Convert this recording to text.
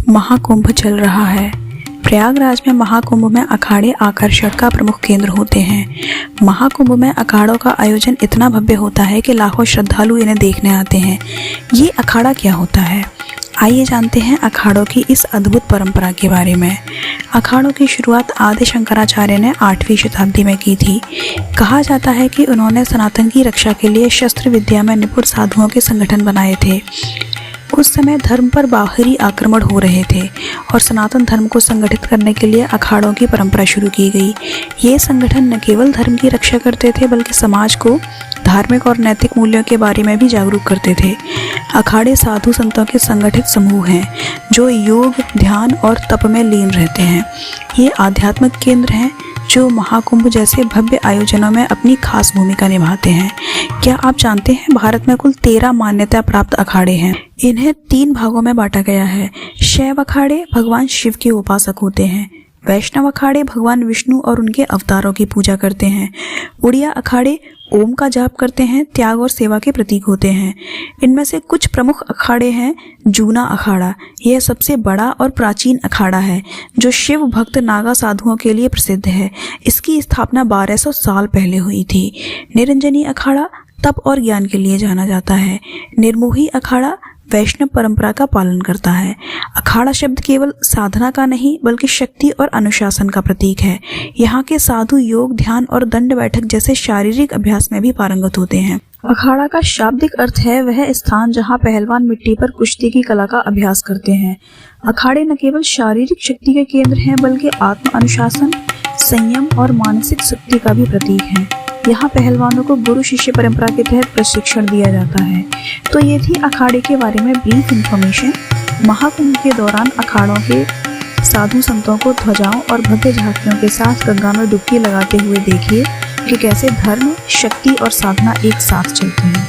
महाकुंभ चल रहा है। प्रयागराज में महाकुंभ में अखाड़े आकर्षण का प्रमुख केंद्र होते हैं। महाकुंभ में अखाड़ों का आयोजन इतना भव्य होता है कि लाखों श्रद्धालु इन्हें देखने आते हैं। ये अखाड़ा क्या होता है? आइए जानते हैं अखाड़ों की इस अद्भुत परंपरा के बारे में। अखाड़ों की शुरुआत आदि शंकराचार्य ने 8वीं शताब्दी में की थी। कहा जाता है कि उन्होंने सनातन की रक्षा के लिए शस्त्र विद्या में निपुण साधुओं के संगठन बनाए थे। उस समय धर्म पर बाहरी आक्रमण हो रहे थे और सनातन धर्म को संगठित करने के लिए अखाड़ों की परंपरा शुरू की गई। ये संगठन न केवल धर्म की रक्षा करते थे बल्कि समाज को धार्मिक और नैतिक मूल्यों के बारे में भी जागरूक करते थे। अखाड़े साधु संतों के संगठित समूह हैं जो योग, ध्यान और तप में लीन रहते हैं। ये आध्यात्मिक केंद्र हैं जो महाकुंभ जैसे भव्य आयोजनों में अपनी खास भूमिका निभाते हैं। क्या आप जानते हैं भारत में कुल 13 मान्यता प्राप्त अखाड़े हैं। इन्हें 3 भागों में बांटा गया है। शैव अखाड़े भगवान शिव के उपासक होते हैं। वैष्णव अखाड़े भगवान विष्णु और उनके अवतारों की पूजा करते हैं। उड़िया अखाड़े ओम का जाप करते हैं, त्याग और सेवा के प्रतीक होते हैं। इनमें से कुछ प्रमुख अखाड़े हैं। जूना अखाड़ा, यह सबसे बड़ा और प्राचीन अखाड़ा है जो शिव भक्त नागा साधुओं के लिए प्रसिद्ध है। इसकी स्थापना 1200 साल पहले हुई थी। निरंजनी अखाड़ा तप और ज्ञान के लिए जाना जाता है। निर्मोही अखाड़ा वैष्णव परंपरा का पालन करता है। अखाड़ा शब्द केवल साधना का नहीं बल्कि शक्ति और अनुशासन का प्रतीक है। यहाँ के साधु योग, ध्यान और दंड बैठक जैसे शारीरिक अभ्यास में भी पारंगत होते हैं। अखाड़ा का शाब्दिक अर्थ है वह स्थान जहाँ पहलवान मिट्टी पर कुश्ती की कला का अभ्यास करते हैं। अखाड़े न केवल शारीरिक शक्ति के केंद्र हैं बल्कि आत्म अनुशासन, संयम और मानसिक शक्ति का भी प्रतीक है। यहाँ पहलवानों को गुरु शिष्य परंपरा के तहत प्रशिक्षण दिया जाता है। तो ये थी अखाड़े के बारे में ब्रीफ इंफॉर्मेशन। महाकुंभ के दौरान अखाड़ों के साधु संतों को ध्वजाओं और भव्य झांकियों के साथ गंगा में डुबकी लगाते हुए देखिए कि कैसे धर्म, शक्ति और साधना एक साथ चलते हैं।